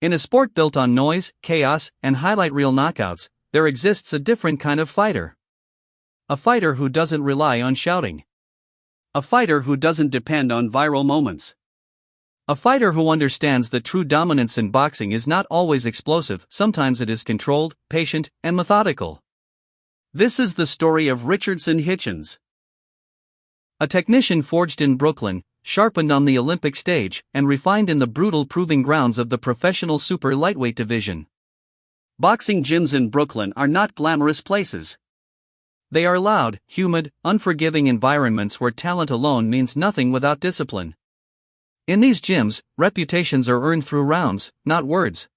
In a sport built on noise, chaos, and highlight reel knockouts, there exists a different kind of fighter. A fighter who doesn't rely on shouting. A fighter who doesn't depend on viral moments. A fighter who understands that true dominance in boxing is not always explosive, sometimes it is controlled, patient, and methodical. This is the story of Richardson Hitchins. A technician forged in Brooklyn, sharpened on the Olympic stage, and refined in the brutal proving grounds of the professional super lightweight division. Boxing gyms in Brooklyn are not glamorous places. They are loud, humid, unforgiving environments where talent alone means nothing without discipline. In these gyms, reputations are earned through rounds, not words.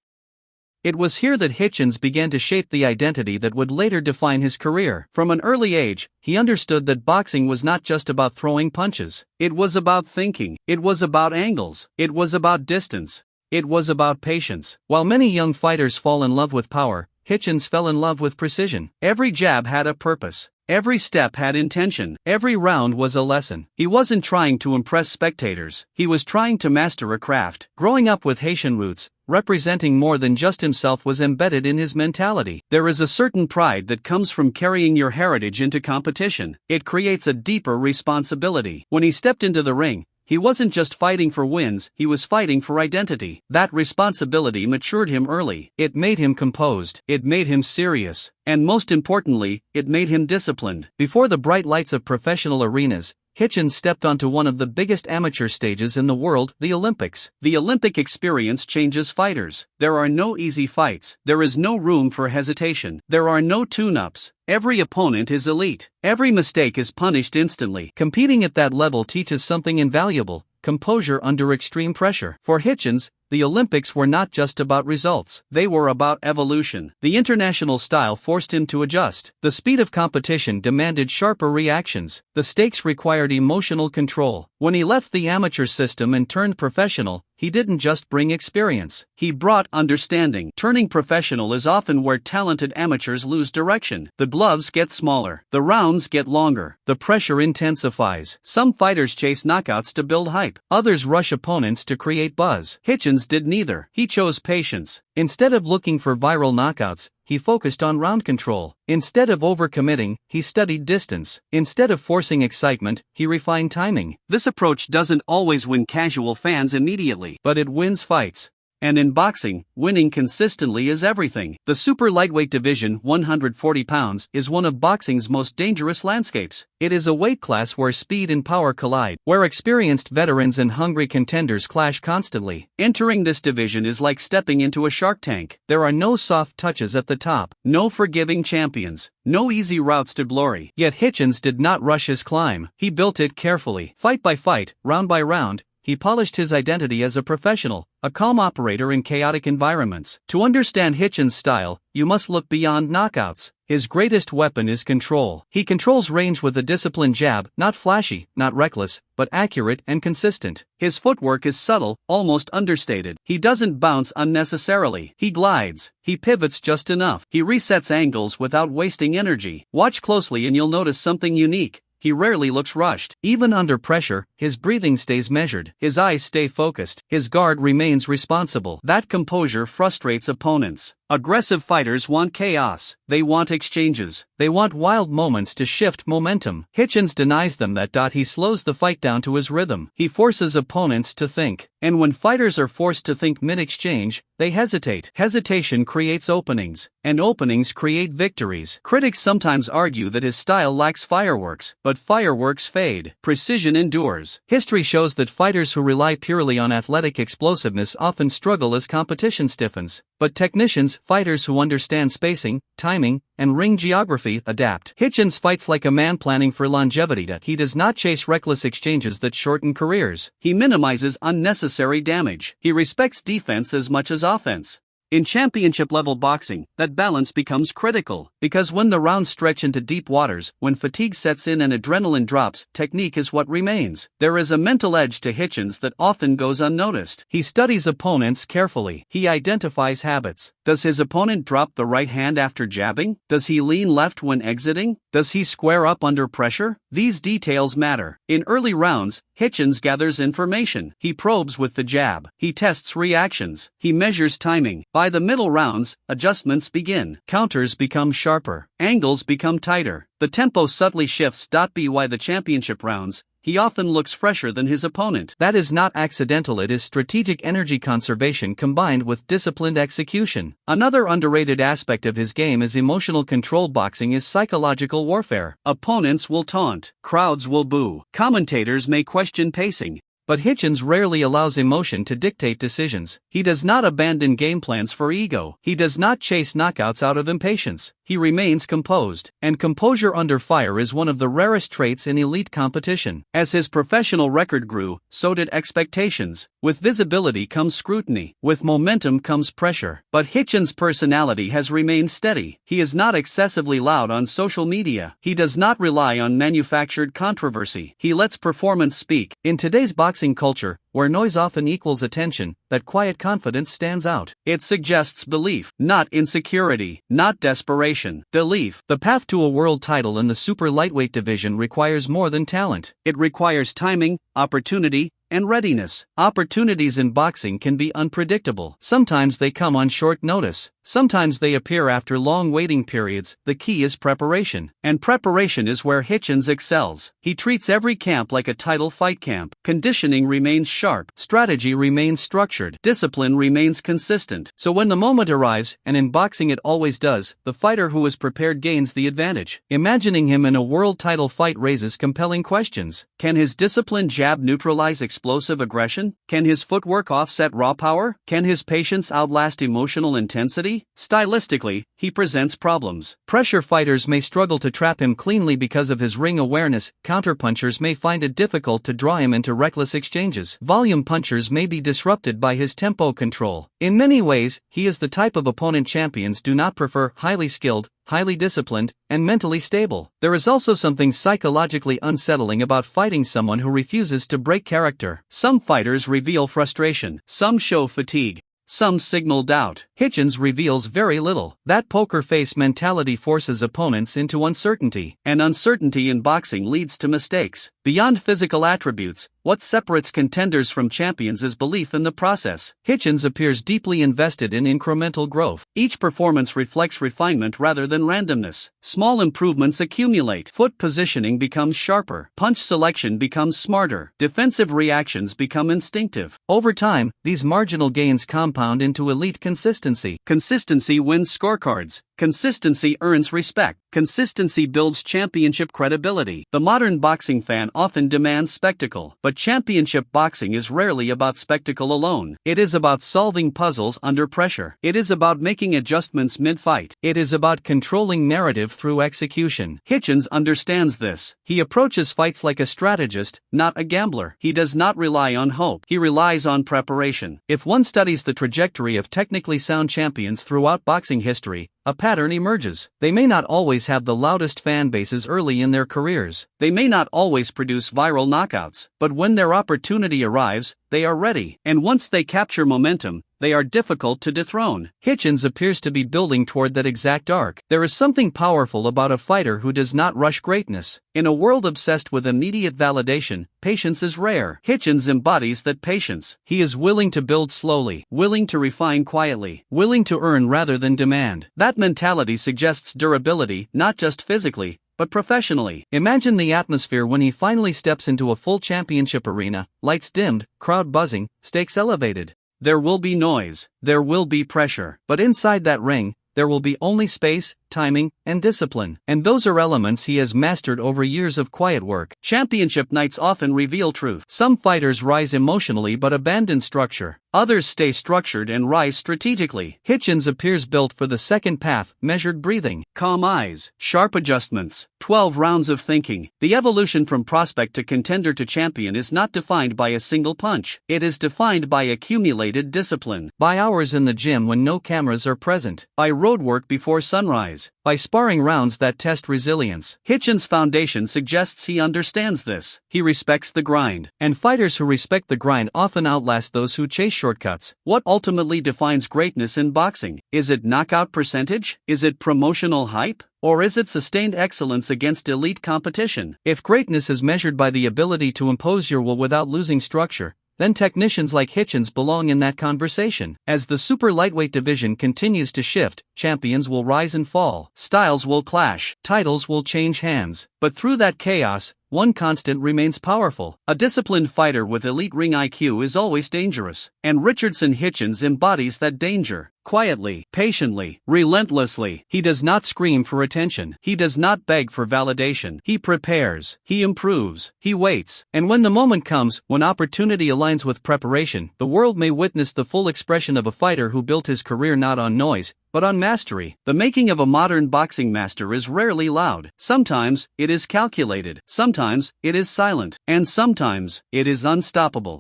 It was here that Hitchins began to shape the identity that would later define his career. From an early age, he understood that boxing was not just about throwing punches. It was about thinking. It was about angles. It was about distance. It was about patience. While many young fighters fall in love with power, Hitchins fell in love with precision. Every jab had a purpose. Every step had intention. Every round was a lesson. He wasn't trying to impress spectators. He was trying to master a craft. Growing up with Haitian roots, representing more than just himself was embedded in his mentality. There is a certain pride that comes from carrying your heritage into competition. It creates a deeper responsibility. When he stepped into the ring, he wasn't just fighting for wins, he was fighting for identity. That responsibility matured him early. It made him composed. It made him serious. And most importantly, it made him disciplined. Before the bright lights of professional arenas, Hitchins stepped onto one of the biggest amateur stages in the world, the Olympics. The Olympic experience changes fighters. There are no easy fights. There is no room for hesitation. There are no tune-ups. Every opponent is elite. Every mistake is punished instantly. Competing at that level teaches something invaluable: composure under extreme pressure. For Hitchins, the Olympics were not just about results. They were about evolution. The international style forced him to adjust. The speed of competition demanded sharper reactions. The stakes required emotional control. When he left the amateur system and turned professional, he didn't just bring experience. He brought understanding. Turning professional is often where talented amateurs lose direction. The gloves get smaller. The rounds get longer. The pressure intensifies. Some fighters chase knockouts to build hype. Others rush opponents to create buzz. Hitchins did neither. He chose patience. Instead of looking for viral knockouts, he focused on round control. Instead of overcommitting, he studied distance. Instead of forcing excitement, he refined timing. This approach doesn't always win casual fans immediately, but it wins fights. And in boxing, winning consistently is everything. The super lightweight division, 140 pounds, is one of boxing's most dangerous landscapes. It is a weight class where speed and power collide, where experienced veterans and hungry contenders clash constantly. Entering this division is like stepping into a shark tank. There are no soft touches at the top, no forgiving champions, no easy routes to glory. Yet Hitchins did not rush his climb. He built it carefully. Fight by fight, round by round, he polished his identity as a professional, a calm operator in chaotic environments. To understand Hitchins' style, you must look beyond knockouts. His greatest weapon is control. He controls range with a disciplined jab, not flashy, not reckless, but accurate and consistent. His footwork is subtle, almost understated. He doesn't bounce unnecessarily. He glides. He pivots just enough. He resets angles without wasting energy. Watch closely and you'll notice something unique. He rarely looks rushed. Even under pressure, his breathing stays measured. His eyes stay focused. His guard remains responsible. That composure frustrates opponents. Aggressive fighters want chaos. They want exchanges. They want wild moments to shift momentum. Hitchins denies them that. He slows the fight down to his rhythm. He forces opponents to think. And when fighters are forced to think mid-exchange, they hesitate. Hesitation creates openings, and openings create victories. Critics sometimes argue that his style lacks fireworks, but fireworks fade. Precision endures. History shows that fighters who rely purely on athletic explosiveness often struggle as competition stiffens. But technicians, fighters who understand spacing, timing, and ring geography, adapt. Hitchins fights like a man planning for longevity. He does not chase reckless exchanges that shorten careers. He minimizes unnecessary damage. He respects defense as much as offense. In championship-level boxing, that balance becomes critical, because when the rounds stretch into deep waters, when fatigue sets in and adrenaline drops, technique is what remains. There is a mental edge to Hitchins that often goes unnoticed. He studies opponents carefully. He identifies habits. Does his opponent drop the right hand after jabbing? Does he lean left when exiting? Does he square up under pressure? These details matter. In early rounds, Hitchins gathers information. He probes with the jab. He tests reactions. He measures timing. By the middle rounds, adjustments begin. Counters become sharper. Angles become tighter. The tempo subtly shifts. By the championship rounds, he often looks fresher than his opponent. That is not accidental, it is strategic energy conservation combined with disciplined execution. Another underrated aspect of his game is emotional control. Boxing is psychological warfare. Opponents will taunt, crowds will boo, commentators may question pacing. But Hitchins rarely allows emotion to dictate decisions. He does not abandon game plans for ego. He does not chase knockouts out of impatience. He remains composed. And composure under fire is one of the rarest traits in elite competition. As his professional record grew, so did expectations. With visibility comes scrutiny. With momentum comes pressure. But Hitchins' personality has remained steady. He is not excessively loud on social media. He does not rely on manufactured controversy. He lets performance speak. In today's boxing culture, where noise often equals attention, that quiet confidence stands out. It suggests belief, not insecurity, not desperation. Belief. The path to a world title in the super lightweight division requires more than talent. It requires timing, opportunity, and readiness. Opportunities in boxing can be unpredictable. Sometimes they come on short notice. Sometimes they appear after long waiting periods. The key is preparation. And preparation is where Hitchins excels. He treats every camp like a title fight camp. Conditioning remains sharp. Strategy remains structured. Discipline remains consistent. So when the moment arrives, and in boxing it always does, the fighter who is prepared gains the advantage. Imagining him in a world title fight raises compelling questions. Can his disciplined jab neutralize explosive aggression? Can his footwork offset raw power? Can his patience outlast emotional intensity? Stylistically, he presents problems. Pressure fighters may struggle to trap him cleanly because of his ring awareness. Counterpunchers may find it difficult to draw him into reckless exchanges. Volume punchers may be disrupted by his tempo control. In many ways, he is the type of opponent champions do not prefer: highly skilled, highly disciplined, and mentally stable. There is also something psychologically unsettling about fighting someone who refuses to break character. Some fighters reveal frustration. Some show fatigue. Some signal doubt. Hitchins reveals very little. That poker face mentality forces opponents into uncertainty. And uncertainty in boxing leads to mistakes. Beyond physical attributes, what separates contenders from champions is belief in the process. Hitchins appears deeply invested in incremental growth. Each performance reflects refinement rather than randomness. Small improvements accumulate. Foot positioning becomes sharper. Punch selection becomes smarter. Defensive reactions become instinctive. Over time, these marginal gains compound into elite consistency. Consistency wins scorecards. Consistency earns respect. Consistency builds championship credibility. The modern boxing fan often demands spectacle, but championship boxing is rarely about spectacle alone. It is about solving puzzles under pressure. It is about making adjustments mid-fight. It is about controlling narrative through execution. Hitchins understands this. He approaches fights like a strategist, not a gambler. He does not rely on hope. He relies on preparation. If one studies the trajectory of technically sound champions throughout boxing history, a pattern emerges. They may not always have the loudest fan bases early in their careers. They may not always produce viral knockouts, but when their opportunity arrives, they are ready. And once they capture momentum, they are difficult to dethrone. Hitchins appears to be building toward that exact arc. There is something powerful about a fighter who does not rush greatness. In a world obsessed with immediate validation, patience is rare. Hitchins embodies that patience. He is willing to build slowly, willing to refine quietly, willing to earn rather than demand. That mentality suggests durability, not just physically, but professionally. Imagine the atmosphere when he finally steps into a full championship arena, lights dimmed, crowd buzzing, stakes elevated. There will be noise, there will be pressure, but inside that ring, there will be only space, timing, and discipline. And those are elements he has mastered over years of quiet work. Championship nights often reveal truth. Some fighters rise emotionally but abandon structure. Others stay structured and rise strategically. Hitchins appears built for the second path: measured breathing, calm eyes, sharp adjustments, 12 rounds of thinking. The evolution from prospect to contender to champion is not defined by a single punch. It is defined by accumulated discipline, by hours in the gym when no cameras are present, by road work before sunrise, rise by sparring rounds that test resilience. Hitchins' foundation suggests he understands this. He respects the grind, and fighters who respect the grind often outlast those who chase shortcuts. What ultimately defines greatness in boxing? Is it knockout percentage? Is it promotional hype? Or is it sustained excellence against elite competition? If greatness is measured by the ability to impose your will without losing structure, then technicians like Hitchins belong in that conversation. As the super lightweight division continues to shift, champions will rise and fall, styles will clash, titles will change hands. But through that chaos, one constant remains powerful. A disciplined fighter with elite ring IQ is always dangerous, and Richardson Hitchins embodies that danger. Quietly, patiently, relentlessly, he does not scream for attention. He does not beg for validation. He prepares, he improves, he waits. And when the moment comes, when opportunity aligns with preparation, the world may witness the full expression of a fighter who built his career not on noise, but on mastery. The making of a modern boxing master is rarely loud. Sometimes, it is calculated. Sometimes, it is silent. And sometimes, it is unstoppable.